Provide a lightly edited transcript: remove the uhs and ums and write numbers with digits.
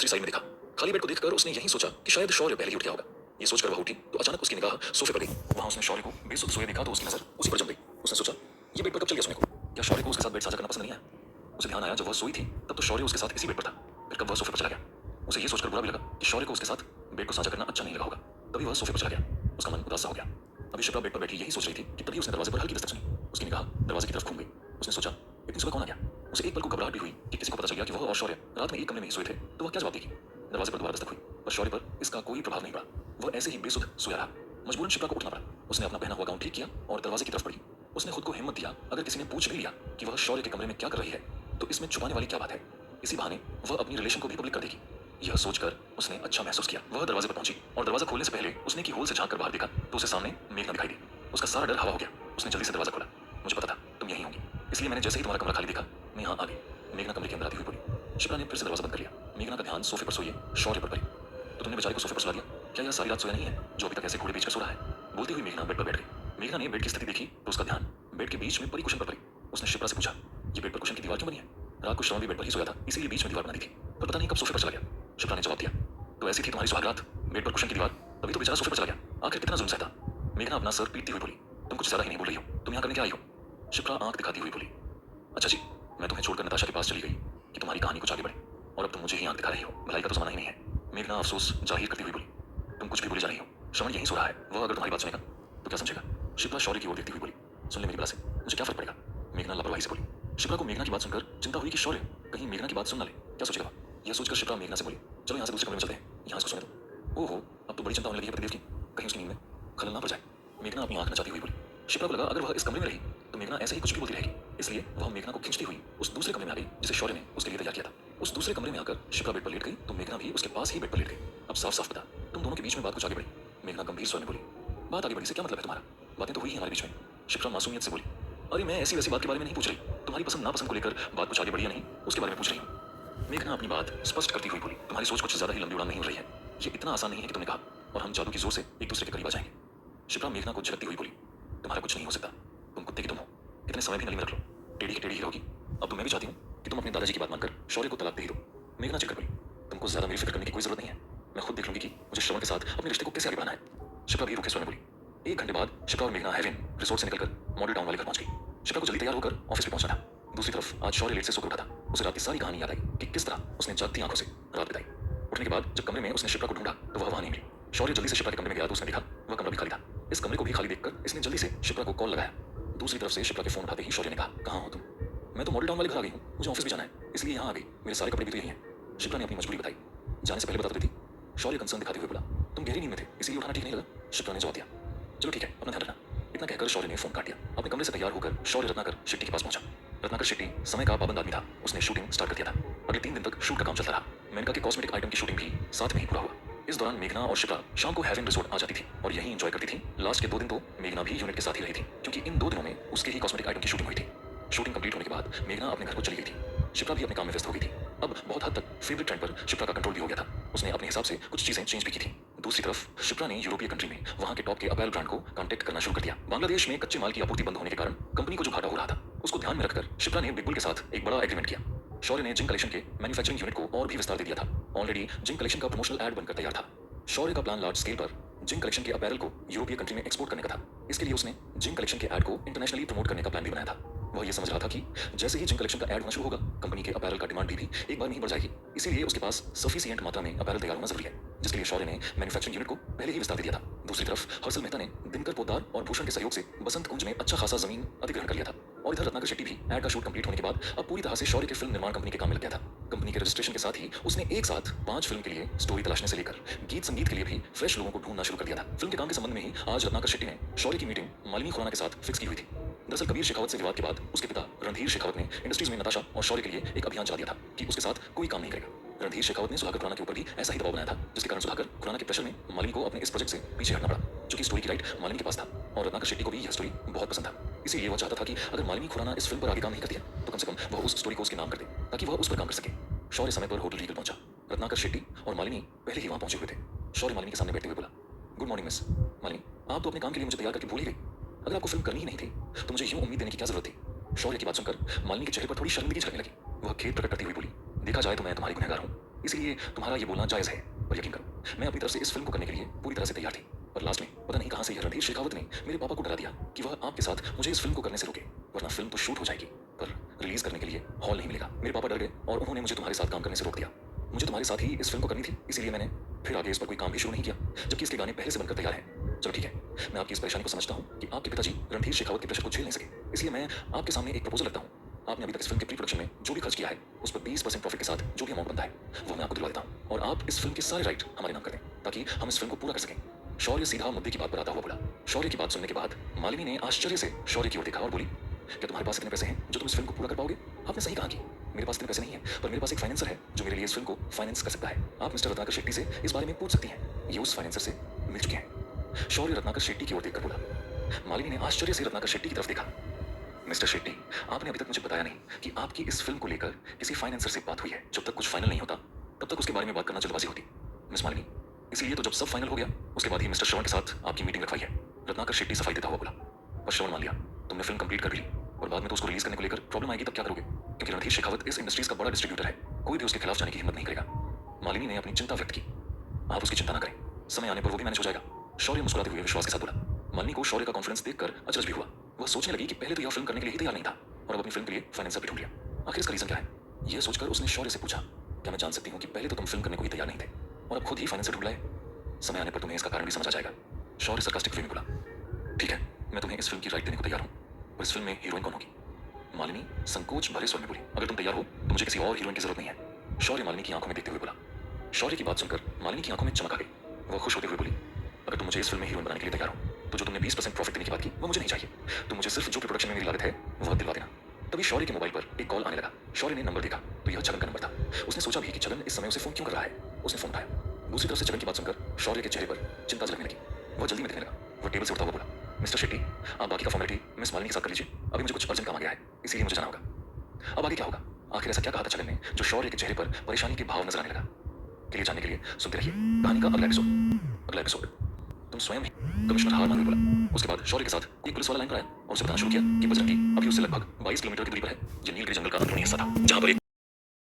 दूसरी साइड में देखा। खाली बेड को देखकर उसने यही सोचा कि शायद शौर्य पहले ही उठ गया होगा। ये सोचकर वह उठी तो अचानक उसकी निगाह सोफे पर गई। वहां उसने शौर्य को बेसुध सोए देखा तो उसकी नजर उसी पर जम गई। उसने सोचा, ये बेड पर कब चल गया सोने को? क्या शौर्य को उसके साथ बेड साझा करना पसंद नहीं आया? उसे ध्यान आया जब वह सोई थी तब तो शौर्य उसके साथ इसी बेड पर था। फिर कब वह सोफे पर चला गया? उसे यह सोचकर बुरा भी लगा कि शौर्य को उसके साथ बेड को साझा करना अच्छा नहीं लगा होगा। तभी वह सोफे पर चला गया। उसका मन उदास सा हो गया। अभी शिप्रा बेड पर बैठी यही सोच रही थी कि तभी उसने दरवाजे पर हल्की दस्तक सुनी। उसकी निगाह दरवाजे की तरफ घूम गई। उसने सोचा, इतनी सुबह कौन आ गया? उसे एक पल को घबराहट भी हुई कि किसी को पता चल गया कि वह और शौर्य रात में एक कमरे में ही सोए थे तो वह क्या जवाब देगी। दरवाजे पर दोबारा दस्तक हुई पर शौर्य पर इसका कोई प्रभाव नहीं पड़ा। वह ऐसे ही बेसुध सोया रहा। मजबूरन शिप्रा को उठना पड़ा। उसने अपना पहना हुआ गाउन ठीक किया और दरवाजे की तरफ बढ़ी। उसने खुद को हिम्मत दिया, अगर किसी ने पूछ भी लिया कि वह शौर्य के कमरे में क्या कर रही है तो इसमें छुपाने वाली क्या बात है। इसी बहाने वह अपनी रिलेशन को भी पब्लिक कर देगी। यह सोचकर उसने अच्छा महसूस किया। वह दरवाजे पर पहुंची और दरवाजा खोलने से पहले उसने की होल से झांक कर बाहर देखा तो उसे सामने मेघना दिखाई दी। उसका सारा डर हवा हो गया। उसने जल्दी से दरवाजा खोला। मुझे पता था तुम यहीं होंगी, इसलिए मैंने जैसे ही तुम्हारा कमरा खाली देखा मैं यहाँ आ गई। मेघना कमरे के अंदर आती हुई बोली। शिप्रा ने फिर से दरवाजा बंद कर लिया। मेघना का ध्यान सोफे पर सोए शौर्य पर पड़ी। तो तुमने बेचारे को सोफे पर सुला दिया? क्या यह सारी रात सोया नहीं है जो अभी तक ऐसे घोड़े बेचकर सो रहा है? बोलती हुई मेघना बेड पर बैठ गई। मेघना ने बेड की स्थिति देखी तो उसका ध्यान बेड के बीच में पड़ी कुशन पर पड़ी। उसने शिप्रा से पूछा, ये बेड पर कुशन की दीवार क्यों बनी है? रात को श्रवण भी बेड पर ही सोया था, इसीलिए बीच में दीवार बना दी थी, पर पता नहीं कब सोफे पर चला गया। शिप्रा ने जवाब दिया, तो ऐसी थी तुम्हारी सुहागरात, बेड पर कुशन की दीवार, तभी तो बेचारा सोफे पर चला गया। आखिर कितना जुल्म सहता। मेघना अपना सर पीटती हुई बोली, तुम कुछ ज्यादा ही नहीं बोल रही हो, तुम यहाँ करने क्या आई हो? शिप्रा आंख दिखाती हुई बोली, अच्छा जी, मैं तुम्हें छोड़कर नताशा के पास चली गई कि तुम्हारी कहानी कुछ आगे बढ़े और अब तुम मुझे ही आंख दिखा रही हो। भलाई का तो जमाना ही नहीं है। मेघना अफसोस जाहिर करती हुई बोली, तुम कुछ भी बोले जा रही हो। श्रवण यहीं सो रहा है, वह अगर तुम्हारी बात सुनेगा तो क्या समझेगा? शिप्रा शौर्य की ओर देखती हुई बोली, सुन ले मेरी बला से, मुझे क्या फर्क पड़ेगा? मेघना लापरवाही से बोली। शिप्रा को मेघना की बात सुनकर चिंता हुई कि शौर्य कहीं मेघना की बात सुन ना ले, क्या सोचेगा वह? यह सोचकर शिप्रा मेघना से बोली, चलो यहाँ से दूसरे कमरे में चलते हैं, यहाँ इसको सोने दो। ओहो, अब तो बड़ी चिंता होने लगी है पतिदेव की, कहीं उसकी नींद में खलल ना पड़ जाए। मेघना अपनी आंख नचाती हुई बोली। शिप्रा को लगा अगर वह इस कमरे में रही तो मेघना ऐसे ही कुछ भी बोलती रहेगी, इसलिए वह मेघना को खींचती हुई उस दूसरे कमरे में आ गई जिसे शौर्य ने उसके लिए तैयार किया था। उस दूसरे कमरे में आकर शिप्रा बेड पर लेट गई तो मेघना भी उसके पास ही बेड पर लेट गई। अब साफ साफ बता, तुम दोनों के बीच में बात कुछ आगे बढ़ी? मेघना गंभीर स्वर में बोली। बात आगे बढ़ी से क्या मतलब है तुम्हारा? बातें तो हुई ही हमारे बीच में। शिप्रा मासूमियत से बोली, अरे मैं ऐसी वैसी बात के बारे में नहीं पूछ रही, तुम्हारी पसंद नापसंद को लेकर बात कुछ आगे बढ़ी या नहीं उसके बारे में पूछ रही हूँ। मेघना अपनी बात स्पष्ट करती हुई बोली, तुम्हारी सोच कुछ ज्यादा ही लंबी उड़ान नहीं उड़ रही है। ये इतना आसान नहीं है कि तुमने कहा और हम जादू की जोर से एक दूसरे के करीब आ जाएंगे। शिप्रा मेघना को झलकती हुई बोली, तुम्हारा कुछ नहीं हो सकता, तुम कुत्ते की तुम हो, इतने समय भी नली में रख लो, टेढ़ी की टेढ़ी ही रहोगी। अब तो मैं भी चाहती हूँ कि तुम अपने दादाजी की बात मानकर शौर्य को तलाक दे ही दो। मेघना चिढ़कर बोली, तुमको ज्यादा मेरी फिक्र करने की कोई जरूरत नहीं है, मैं खुद देख लूंगी कि मुझे श्रवण के साथ अपने रिश्ते को कैसे आगे बढ़ाना है। शिप्रा भी रुखे स्वर में बोली। 1 घंटे बाद शिप्रा और मेघना हेवन रिसोर्ट से निकलकर मॉडल टाउन वाले घर पहुंच गई। शिप्रा को जल्दी तैयार होकर ऑफिस में पहुंचना था। दूसरी तरफ आज शौर्य लेट से सोकर उठा था। उसे रात की सारी कहानी याद आई कि किस तरह उसने जागती आंखों से रात बिताई। उठने के बाद जब कमरे में उसने शिप्रा को ढूंढा तो वह वहां नहीं मिली। शौर्य जल्दी से शिप्रा के कमरे में गया तो उसने देखा वह कमरा भी खाली था। इस कमरे को भी खाली देखकर इसने जल्दी से शिप्रा को कॉल लगाया। दूसरी तरफ से शिप्रा के फोन उठाते ही शौर्य ने कहा, कहाँ हो तुम? मैं तो मॉडल टाउन वाले घर आ गई हूँ, मुझे ऑफिस भी जाना है, इसलिए यहाँ आ गई, मेरे सारे कपड़े भी तो यही हैं। शिप्रा ने अपनी मजबूरी बताई। जाने से पहले बता तो देती। शौर्य कंसर्न दिखाते हुए बोला, तुम गहरी नींद में थे इसीलिए उठाना ठीक नहीं लगा। शिप्रा ने जवाब दिया, चलो ठीक है, अपना ध्यान रखना। इतना कहकर शौर्य ने फोन काट दिया। अपने कमरे से तैयार होकर शौर्य रत्नाकर शेट्टी के पास पहुंचा। रत्नाकर शेट्टी समय का पाबंद आदमी था। उसने शूटिंग स्टार्ट कर दिया था। अगले 3 दिन तक शूट का काम चलता रहा। मेनका के कॉस्मेटिक आइटम की शूटिंग भी साथ में ही पूरा हुआ। इस दौरान मेघना और शिप्रा शाम को हेवन रिसोर्ट आ जाती थी और यहीं एंजॉय करती थी। लास्ट के 2 दिन तो मेघना भी यूनिट के साथ ही रही थी क्योंकि इन 2 दिनों में उसके ही कॉस्मेटिक आइटम की शूटिंग हुई थी। शूटिंग कंप्लीट होने के बाद मेघना अपने घर को चली गई थी। शिप्रा भी अपने काम में व्यस्त हो गई थी। अब बहुत हद तक फेवरेट ट्रेंड पर शिप्रा का कंट्रोल भी हो गया था। उसने अपने हिसाब से कुछ चीजें चेंज भी की थी। दूसरी तरफ शिप्रा ने यूरोपीय कंट्री में वहां के टॉप के अपैरल ब्रांड को कांटेक्ट करना शुरू कर दिया। बांग्लादेश में कच्चे माल की आपूर्ति बंद होने के कारण कंपनी को जो घाटा हो रहा था उसको ध्यान में रखकर शिप्रा ने बिग बुल के साथ एक बड़ा एग्रीमेंट किया। शौर्य ने जिंक कलेक्शन के मैन्युफैक्चरिंग यूनिट को और भी विस्तार दे दिया था। ऑलरेडी जिंक कलेक्शन का प्रमोशनल एड बनकर तैयार था। शौर्य का प्लान लार्ज स्केल पर जिंक कलेक्शन के अपैरल को यूरोपीय कंट्री में एक्सपोर्ट करने का था। इसके लिए उसने जिंक कलेक्शन के एड को इंटरनेशनली प्रमोट करने का प्लान भी बनाया था। वह यह समझ रहा था कि जैसे ही जिंक कलेक्शन का एड होना शुरू होगा कंपनी के अपैरल का डिमांड भी एक बार में ही बढ़ जाएगी। इसीलिए उसके पास सफिशिएंट मात्रा में अपैरल तैयार होना जरूरी है, जिसके लिए शौर्य ने मैन्युफैक्चरिंग यूनिट को पहले ही विस्तार दे दिया था। दूसरी तरफ हर्षल मेहता ने दिनकर पोद्दार और भूषण के सहयोग से बसंत कुंज में अच्छा खासा जमीन अधिग्रहण कर लिया था। और इधर रत्नाकर शेट्टी भी एड का शूट कंप्लीट होने के बाद अब पूरी तरह से शौर्य के फिल्म निर्माण कंपनी के काम में लग गया था। कंपनी के रजिस्ट्रेशन के साथ ही उसने एक साथ 5 फिल्म के लिए स्टोरी तलाशने से लेकर गीत संगीत के लिए भी फ्रेश लोगों को ढूंढना शुरू कर दिया था। फिल्म के काम के संबंध में ही आज रत्नाकर शेट्टी ने शौर्य की मीटिंग मालिनी खुराना के साथ फिक्स की हुई थी। दरअसल कबीर शेखावत से विवाद के बाद उसके पिता रणधीर शेखावत ने इंडस्ट्रीज में नताशा और शौर्य के लिए एक अभियान चला दिया था कि उसके साथ कोई काम नहीं करेगा। रणधीर शेखावत ने सुधाकर खुराना के ऊपर भी ऐसा ही दबाव बनाया था, जिसके कारण सुधाकर खुराना के प्रेशर में मालिनी को अपने इस प्रोजेक्ट से पीछे हटना पड़ा। चूंकि स्टोरी की राइट मालिनी के पास था और रत्नाकर शेट्टी को भी यह स्टोरी बहुत पसंद था, इसीलिए वह चाहता था कि अगर मालिनी खुराना इस फिल्म पर आगे काम नहीं करती है तो कम से कम वह उस स्टोरी को उसके नाम कर दे ताकि वह उस पर काम कर सके। शौर्य समय पर होटल रीगल पहुंचा। रत्नाकर शेट्टी और मालिनी पहले ही वहां पहुंचे हुए थे। शौर्य मालिनी के सामने बैठते हुए बोला, गुड मॉर्निंग मिस। मालिनी, आप तो अपने काम के लिए मुझे तैयार करके भूल ही गई। अगर आपको फिल्म करनी ही नहीं थी तो मुझे यूं उम्मीद देने की क्या जरूरत थी? शौर्य की बात सुनकर मालिनी के चेहरे पर थोड़ी शर्मिंदगी झलकने लगी। वह खेद प्रकट करती हुई बोली, देखा जाए तो मैं तुम्हारी गुनहगार हूँ, इसीलिए तुम्हारा ये बोलना जायज़ है। पर यकीन करो, मैं अपनी तरफ से इस फ़िल्म को करने के लिए पूरी तरह से तैयार थी। पर लास्ट में पता नहीं कहाँ से यह रणधीर शेखावत ने मेरे पापा को डरा दिया कि वह आपके साथ मुझे इस फ़िल्म को करने से रोके, वरना फ़िल्म तो शूट हो जाएगी, पर रिलीज़ करने के लिए हॉल नहीं मिलेगा। मेरे पापा डर गए और उन्होंने मुझे तुम्हारे साथ काम करने से रोक दिया। मुझे तुम्हारे साथ ही इस फ़िल्म को करनी थी, इसीलिए मैंने फिर आगे इस पर कोई काम भी शुरू नहीं किया, जबकि इसके गाने पहले से बनकर तैयार हैं। चलो ठीक है, मैं आपकी इस परेशानी को समझता हूँ कि आपके पिताजी रणधीर शेखावत के प्रेशर को झेल नहीं सके, इसलिए मैं आपके सामने एक प्रपोज़ल रखता हूँ। आपने अभी तक इस फ़िल्म के प्री प्रोडक्शन में जो भी खर्च किया है, उस पर 20% प्रॉफिट के साथ जो भी अमाउंट बनता है, वो मैं आपको दिलवा देता हूँ और आप इस फ़िल्म के सारे राइट हमारे नाम कर दें, ताकि हम इस फ़िल्म को पूरा कर सकें। शौर्य सीधा मुद्दे की बात पर आता हुआ बोला। शौर्य की बात सुनने के बाद मालिनी ने आश्चर्य से शौर्य की ओर देखा और बोली, क्या तुम्हारे पास इतने पैसे हैं जो तुम इस फिल्म को पूरा कर पाओगे? आपने सही कहा कि मेरे पास इतने पैसे नहीं हैं, पर मेरे पास एक फाइनेंसर है जो मेरे लिए इस फिल्म को फाइनेंस कर सकता है। आप मिस्टर रत्नाकर शेट्टी से इस बारे में पूछ सकती हैं। ये उस फाइनेंसर से मिल चुके हैं। शौर्य रत्नाकर शेट्टी की ओर देखकर बोला। मालिनी ने आश्चर्य से रत्नाकर शेट्टी की तरफ देखा। मिस्टर शेट्टी, आपने अभी तक मुझे बताया नहीं कि आपकी इस फिल्म को लेकर किसी फाइनेंसर से बात हुई है। जब तक कुछ फाइनल नहीं होता, तब तक उसके बारे में बात करना जल्दबाजी होती। मिस मालिनी, इसीलिए तो जब सब फाइनल हो गया, उसके बाद ही मिस्टर श्रवण के साथ आपकी मीटिंग रखवाई है। रत्नाकर शेट्टी सफाई देता हुआ बोला। पर श्रवण मान लिया, तुमने फिल्म कंप्लीट कर ली और बाद में तो उसको रिलीज करने को लेकर प्रॉब्लम आएगी, तब क्या करोगे? क्योंकि रणधीर शेखावत इस इंडस्ट्रीज का बड़ा डिस्ट्रीब्यूटर है, कोई भी उसके खिलाफ जाने की हिम्मत नहीं करेगा। मालिनी ने अपनी चिंता व्यक्त की। आप उसकी चिंता न करें, समय आने पर वो भी मैनेज हो जाएगा। शौर्य मुस्कुराते हुए विश्वास के साथ बोला। मालिनी को शौर्य का कॉन्फिडेंस देखकर अचरज भी हुआ। वह सोचने लगी कि पहले तो यह फिल्म करने के लिए ही तैयार नहीं था और अब अपनी फिल्म के लिए फाइनेंसर भी ढूंढ लिया। आखिर इसका रीजन क्या है? यह सोचकर उसने शौर्य से पूछा, क्या मैं जान सकती हूँ कि पहले तो तुम फिल्म करने को ही तैयार नहीं थे और अब खुद ही फाइनेंसर ढूंढ लाए? समय आने पर तुम्हें इसका कारण भी समझ आ जाएगा। शौर्य सरकास्टिक वे में बोला। ठीक है, मैं तुम्हें इस फिल्म की राइट देने को तैयार हूँ, पर इस फिल्म में हीरोइन कौन होगी? मालिनी संकोच भरे स्वर में बोली। अगर तुम तैयार हो तो मुझे किसी और हीरोइन की जरूरत नहीं है। शौर्य मालिनी की आंखों में देखते हुए बोला। शौर्य की बात सुनकर मालिनी की आंखों में चमक आ गई। वह खुश होते हुए बोली, अगर तुम मुझे इस फिल्म में हीरोइन बनाने के लिए तैयार हो तो जो तुमने 20% प्रॉफिट देने की बात की वो मुझे नहीं चाहिए। तुम मुझे सिर्फ जो प्रोडक्शन में मेरी लागत है वह दिलवा देना। तभी शौर्य के मोबाइल पर एक कॉल आने लगा। शौर्य ने नंबर देखा तो यह छगन का नंबर था। उसने सोचा भी कि छगन इस समय उसे फोन क्यों कर रहा है। उसने फोन उठाया। दूसरी तरफ से छगन की बात सुनकर शौर्य के चेहरे पर चिंता झलकने लगी। वह जल्दी में दिखने लगा। वह टेबल से उठता हुआ बोला, मिस्टर शेट्टी, आप बाकी का फॉर्मेलिटी मिस मालिनी के साथ कर लीजिए। अभी मुझे कुछ अर्जेंट काम आ गया है, इसीलिए मुझे जाना होगा। अब आगे क्या होगा? आखिर ऐसा क्या कहा था छगन ने जो शौर्य के चेहरे पर परेशानी के भाव नजर आने लगा? के लिए जानने के लिए सुनते रहिए कहानी का अगला एपिसोड। तुम स्वयं ही, कमिश्नर हार मान बोला। उसके बाद शौर्य के साथ एक पुलिस वाला लाइन पर आया और उसे बताना शुरू किया कि बजरंगी अभी उससे लगभग 22 किलोमीटर की दूरी पर है। ये नीलगिरी जंगल का अंदरूनी हिस्सा था, जहां पर एक